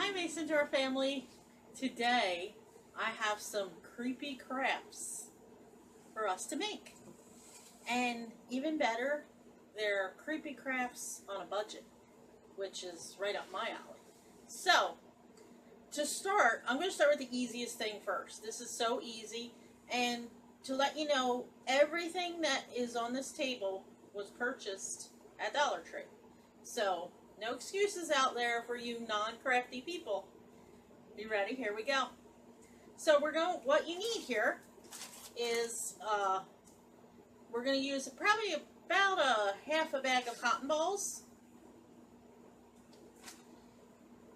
Hi Mason Jar family. Today I have some creepy crafts for us to make. And even better, they're creepy crafts on a budget, which is right up my alley. So, to start, I'm going to start with the easiest thing first. This is so easy, and to let you know, everything that is on this table was purchased at Dollar Tree. So, no excuses out there for you non-crafty people. You ready? Here we go. So what you need here is, we're going to use probably about half a bag of cotton balls.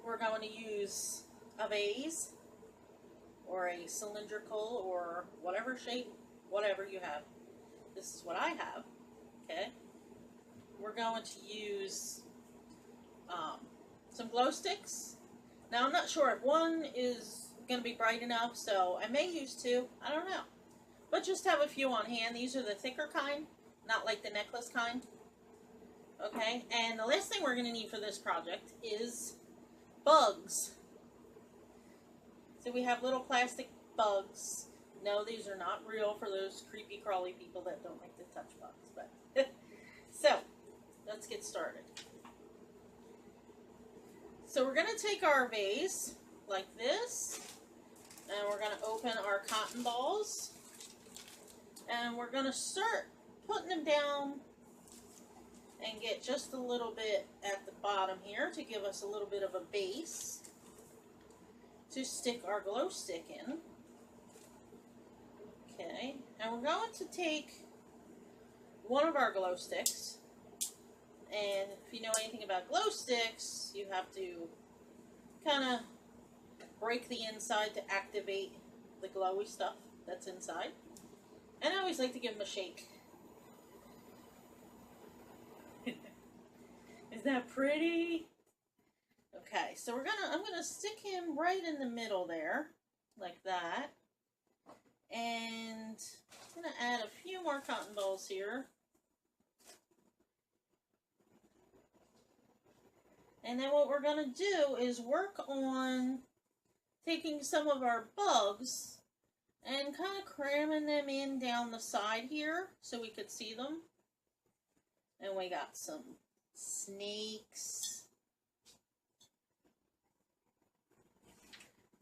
We're going to use a vase, or a cylindrical, or whatever shape, whatever you have. This is what I have, okay? We're going to use some glow sticks. Now, I'm not sure if one is going to be bright enough, so I may use two. I don't know. But just have a few on hand. These are the thicker kind, not like the necklace kind. Okay, and the last thing we're going to need for this project is bugs. So we have little plastic bugs. No, these are not real for those creepy crawly people that don't like to touch bugs. But so, let's get started. So we're going to take our vase like this, and we're going to open our cotton balls, and we're going to start putting them down and get just a little bit at the bottom here to give us a little bit of a base to stick our glow stick in. Okay, and we're going to take one of our glow sticks. And if you know anything about glow sticks, you have to kind of break the inside to activate the glowy stuff that's inside. And I always like to give them a shake. Is that pretty? Okay, so I'm gonna stick him right in the middle there, like that. And I'm gonna add a few more cotton balls here. And then what we're going to do is work on taking some of our bugs and kind of cramming them in down the side here so we could see them. And we got some snakes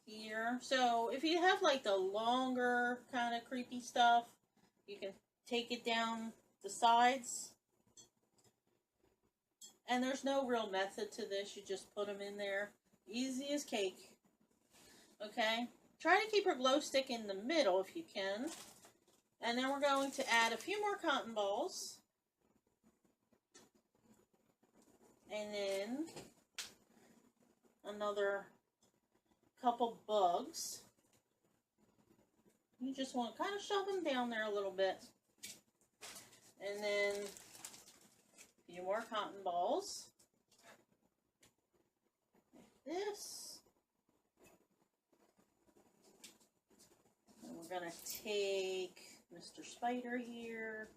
here. So if you have like the longer kind of creepy stuff, you can take it down the sides. And there's no real method to this. You just put them in there. Easy as cake. Okay? Try to keep your glow stick in the middle if you can. And then we're going to add a few more cotton balls. And then another couple bugs. You just want to kind of shove them down there a little bit. And then a few more cotton balls, like this. And we're going to take Mr. Spider here,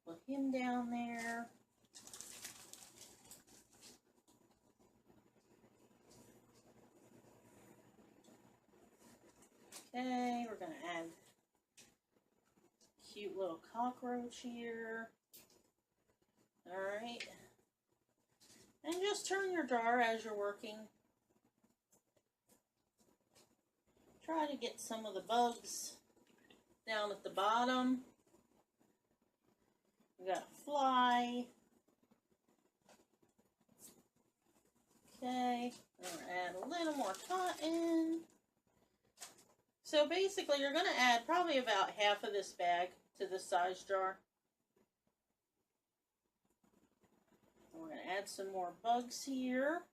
put him down there. Okay, we're going to add a cute little cockroach here. Alright, and just turn your jar as you're working. Try to get some of the bugs down at the bottom. We got a fly. Okay, and we're add a little more cotton. So basically you're going to add probably about half of this bag to this size jar. We're going to add some more bugs here.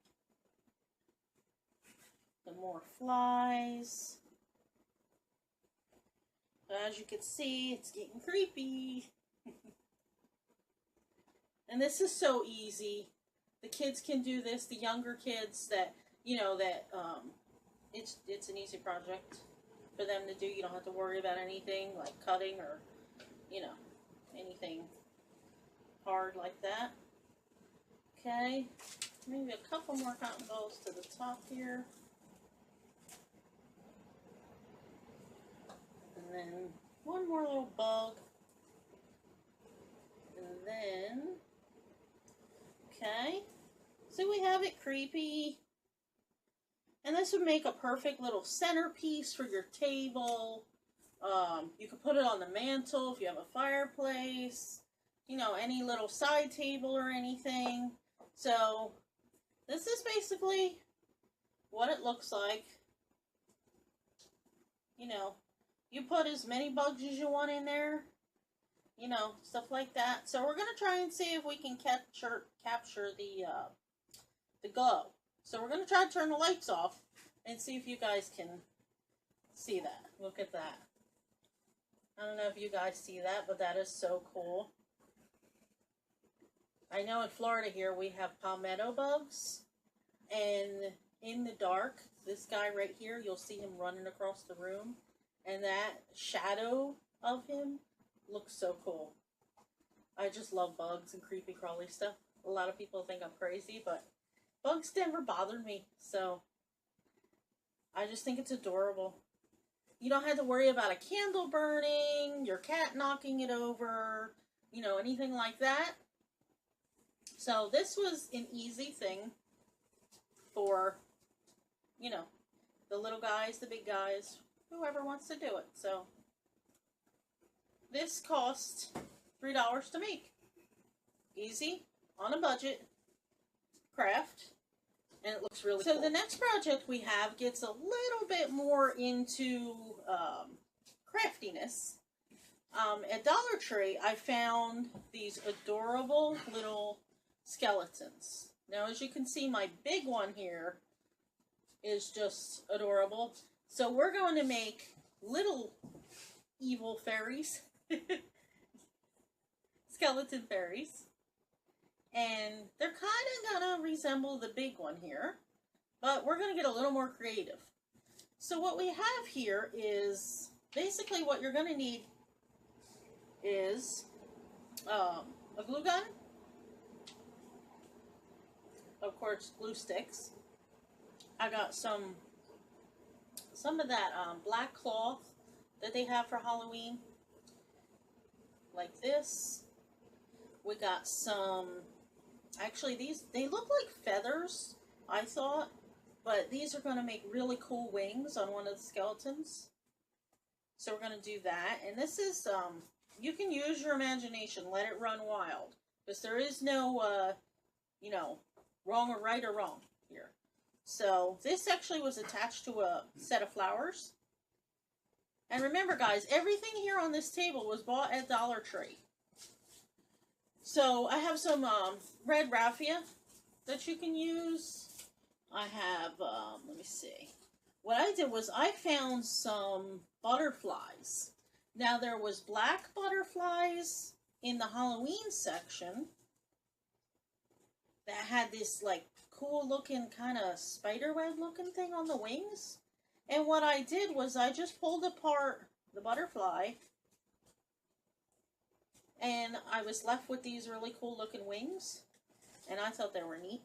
Some more flies. So as you can see, it's getting creepy. And this is so easy. The kids can do this. The younger kids that, you know, that it's an easy project for them to do. You don't have to worry about anything like cutting or, you know, anything hard like that. Okay, maybe a couple more cotton balls to the top here. then one more little bug. And then, okay. So we have it creepy. And this would make a perfect little centerpiece for your table. You could put it on the mantle if you have a fireplace. You know, any little side table or anything. So, this is basically what it looks like. You know, you put as many bugs as you want in there. You know, stuff like that. So we're going to try and see if we can capture the glow. So we're going to try to turn the lights off and see if you guys can see that. Look at that. I don't know if you guys see that, but that is so cool. I know in Florida here we have palmetto bugs, and in the dark, this guy right here, you'll see him running across the room, and that shadow of him looks so cool. I just love bugs and creepy crawly stuff. A lot of people think I'm crazy, but bugs never bothered me, so I just think it's adorable. You don't have to worry about a candle burning, your cat knocking it over, you know, anything like that. So this was an easy thing for, you know, the little guys, the big guys, whoever wants to do it. So this cost $3 to make. Easy, on a budget, craft, and it looks really cool. So the next project we have gets a little bit more into craftiness. At Dollar Tree, I found these adorable little skeletons. Now, as you can see, my big one here is just adorable. So we're going to make little evil fairies. Skeleton fairies. And they're kind of going to resemble the big one here. But we're going to get a little more creative. So what we have here is, basically what you're going to need is a glue gun. Of course, glue sticks. I got some of that black cloth that they have for Halloween, like this. We got some, actually they look like feathers, I thought, but these are going to make really cool wings on one of the skeletons. So we're going to do that, and this is, you can use your imagination, let it run wild, because there is no, you know, wrong or right or wrong here. So this actually was attached to a set of flowers. And remember, guys, everything here on this table was bought at Dollar Tree. So I have some red raffia that you can use. I have, let me see. What I did was I found some butterflies. Now there was black butterflies in the Halloween section that had this like cool looking kind of spiderweb looking thing on the wings. And what I did was I just pulled apart the butterfly and I was left with these really cool looking wings, and I thought they were neat.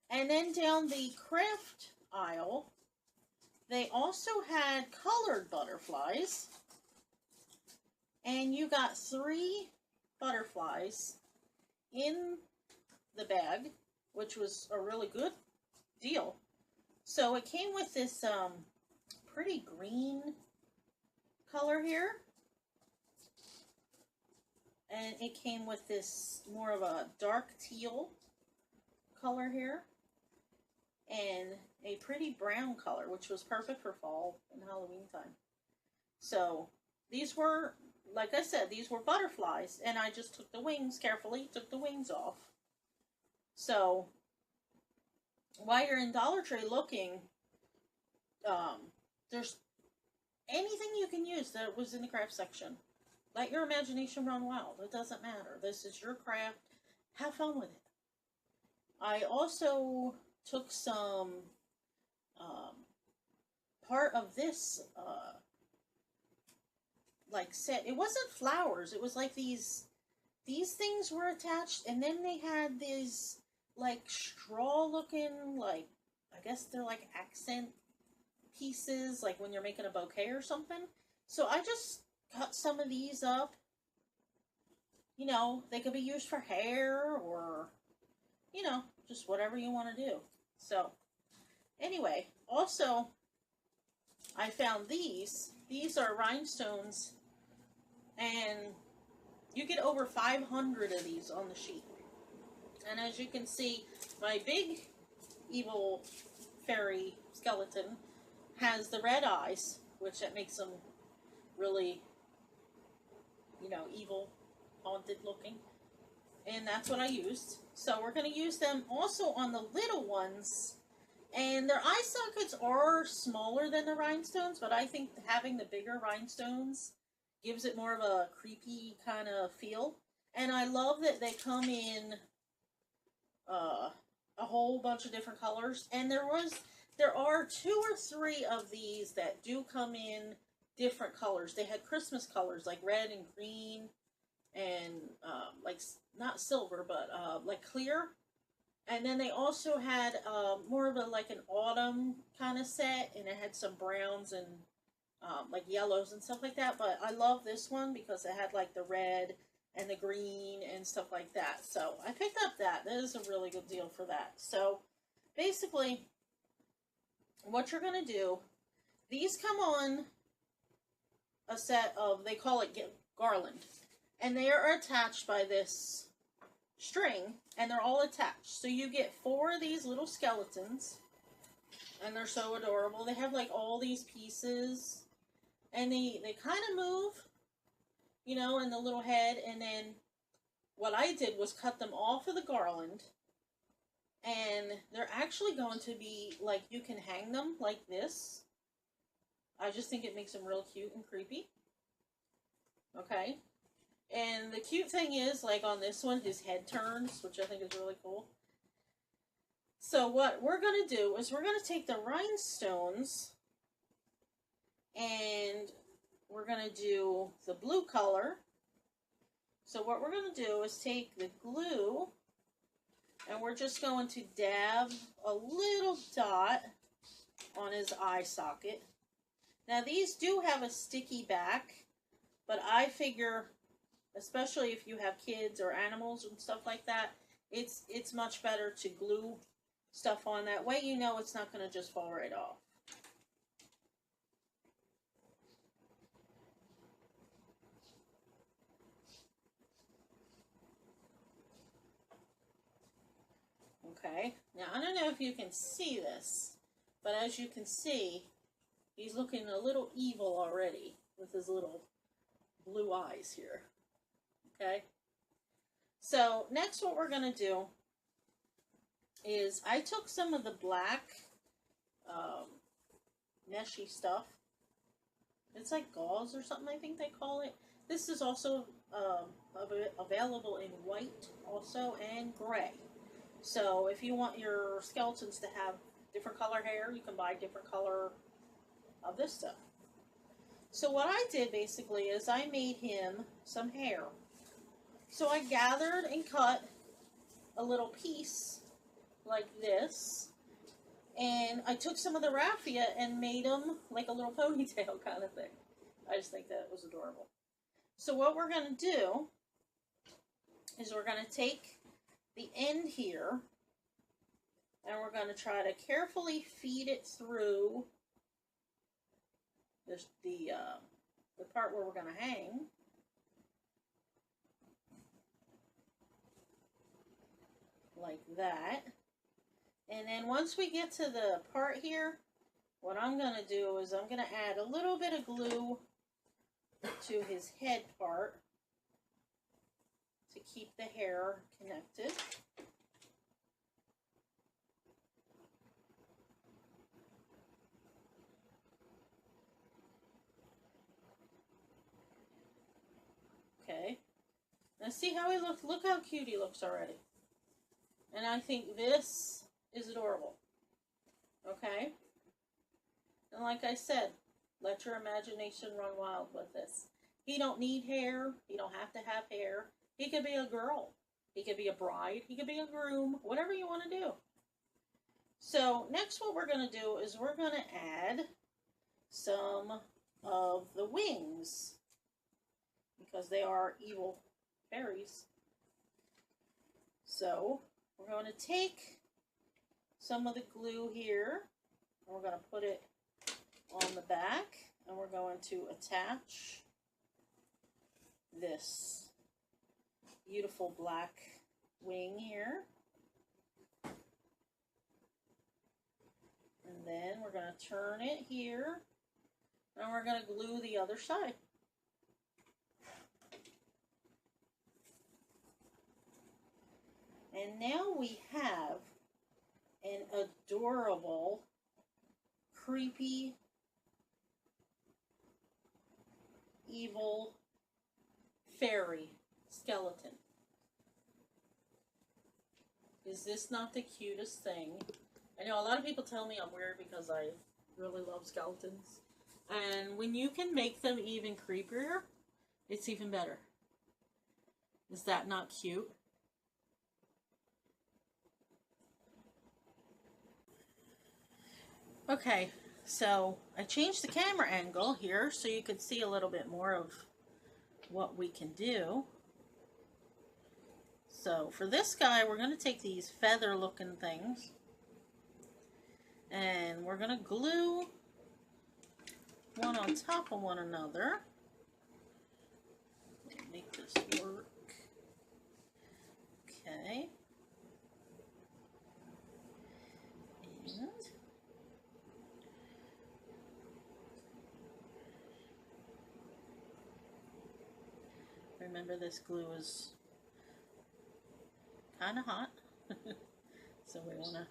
And then down the craft aisle, they also had colored butterflies, and you got 3 butterflies in the bag, which was a really good deal. So it came with this pretty green color here, and it came with this more of a dark teal color here, and a pretty brown color, which was perfect for fall and Halloween time. So these were, like I said, these were butterflies, and I just took the wings carefully, took the wings off. So while you're in Dollar Tree looking, there's anything you can use that was in the craft section. Let your imagination run wild. It doesn't matter. This is your craft. Have fun with it. I also took some part of this like set. It wasn't flowers. It was like these things were attached, and then they had these like straw looking, like, I guess they're like accent pieces, like when you're making a bouquet or something. So I just cut some of these up. You know, they could be used for hair or, you know, just whatever you want to do. So, anyway, also, I found these. These are rhinestones, and you get over 500 of these on the sheet. And as you can see, my big evil fairy skeleton has the red eyes, which that makes them really, you know, evil, haunted looking. And that's what I used. So we're going to use them also on the little ones. And their eye sockets are smaller than the rhinestones, but I think having the bigger rhinestones gives it more of a creepy kind of feel. And I love that they come in a whole bunch of different colors. And there are 2 or 3 of these that do come in different colors. They had Christmas colors like red and green and like not silver, but like clear. And then they also had more of a like an autumn kind of set, and it had some browns and like yellows and stuff like that. But I love this one because it had like the red and the green and stuff like that. So I picked up that. That is a really good deal for that. So basically, what you're going to do, these come on a set of, they call it garland. And they are attached by this string, and they're all attached. So you get 4 of these little skeletons, and they're so adorable. They have like all these pieces, and they kind of move, you know, in the little head. And then what I did was cut them off of the garland, and they're actually going to be like, you can hang them like this. I just think it makes them real cute and creepy. Okay. And the cute thing is, like on this one, his head turns, which I think is really cool. So what we're going to do is we're going to take the rhinestones, and we're going to do the blue color. So what we're going to do is take the glue, and we're just going to dab a little dot on his eye socket. Now these do have a sticky back, but I figure, especially if you have kids or animals and stuff like that, it's much better to glue stuff on. That way you know it's not going to just fall right off. Okay, now I don't know if you can see this, but as you can see, he's looking a little evil already with his little blue eyes here. Okay, so next what we're going to do is I took some of the black meshy stuff. It's like gauze or something, I think they call it. This is also available in white also and gray. So if you want your skeletons to have different color hair, you can buy different color of this stuff. So what I did basically is I made him some hair. So I gathered and cut a little piece like this, and I took some of the raffia and made him like a little ponytail kind of thing. I just think that was adorable. So what we're going to do is we're going to take the end here, and we're going to try to carefully feed it through the part where we're going to hang. Like that. And then once we get to the part here, what I'm going to do is I'm going to add a little bit of glue to his head part to keep the hair connected. Okay. Now see how he looks? Look how cute he looks already. And I think this is adorable. Okay? And like I said, let your imagination run wild with this. He don't need hair. He don't have to have hair. He could be a girl. He could be a bride. He could be a groom. Whatever you want to do. So next what we're going to do is we're going to add some of the wings. because they are evil fairies. So we're going to take some of the glue here, and we're going to put it on the back, and we're going to attach this beautiful black wing here. And then we're going to turn it here, and we're going to glue the other side. And now we have an adorable, creepy, evil fairy skeleton. Is this not the cutest thing? I know a lot of people tell me I'm weird because I really love skeletons. And when you can make them even creepier, it's even better. Is that not cute? Okay, so I changed the camera angle here so you could see a little bit more of what we can do. So for this guy, we're going to take these feather looking things and we're going to glue one on top of one another. Make this work. Okay. And remember, this glue is kind of hot, so we want to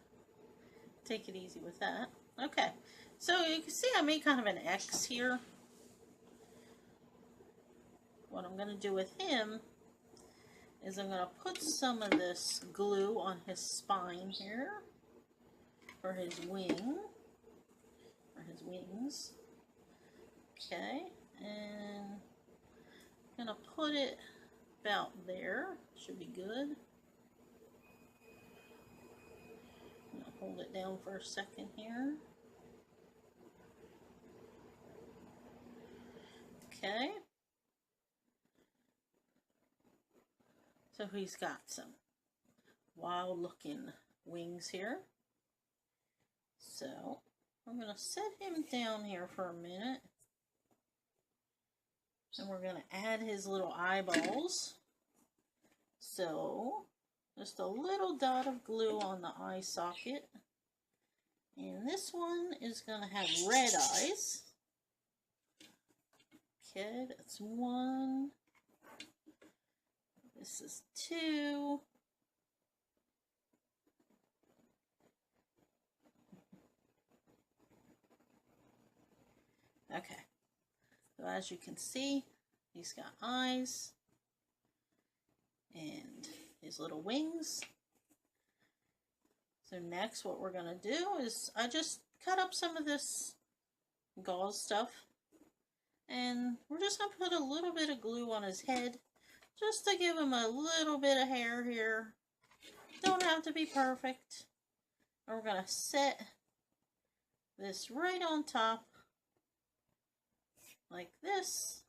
take it easy with that. Okay, so you can see I made kind of an X here. What I'm going to do with him is I'm going to put some of this glue on his spine here for his wing, or his wings. Okay, and I'm going to put it about there. Should be good. I'm going to hold it down for a second here. Okay. So he's got some wild looking wings here. So I'm going to set him down here for a minute. And we're going to add his little eyeballs. So just a little dot of glue on the eye socket. And this one is going to have red eyes. Okay, that's one. This is two. Okay. So as you can see, he's got eyes and his little wings. So next what we're going to do is I just cut up some of this gauze stuff. And we're just going to put a little bit of glue on his head. Just to give him a little bit of hair here. Don't have to be perfect. And we're going to set this right on top. Like this.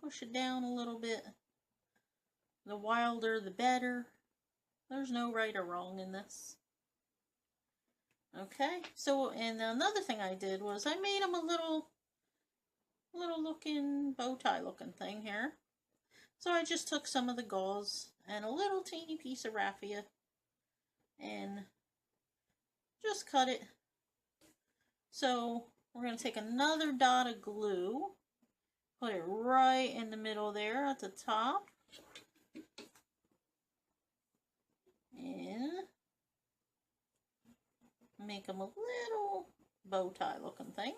Push it down a little bit. The wilder, the better. There's no right or wrong in this. Okay, so, and another thing I did was I made him a little looking, bow tie looking thing here. So I just took some of the gauze and a little teeny piece of raffia and just cut it. So we're going to take another dot of glue, put it right in the middle there at the top, and make them a little bow tie looking thing.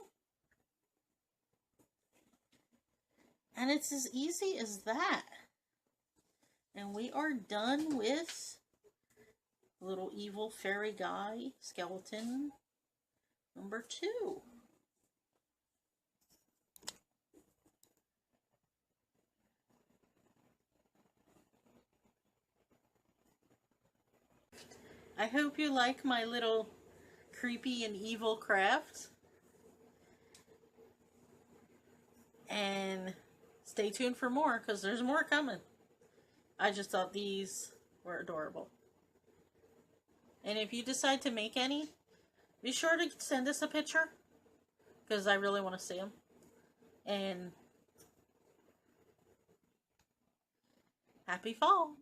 And it's as easy as that. And we are done with little evil fairy guy skeleton number 2. I hope you like my little creepy and evil craft. And stay tuned for more because there's more coming. I just thought these were adorable. And if you decide to make any, be sure to send us a picture because I really want to see them. And happy fall!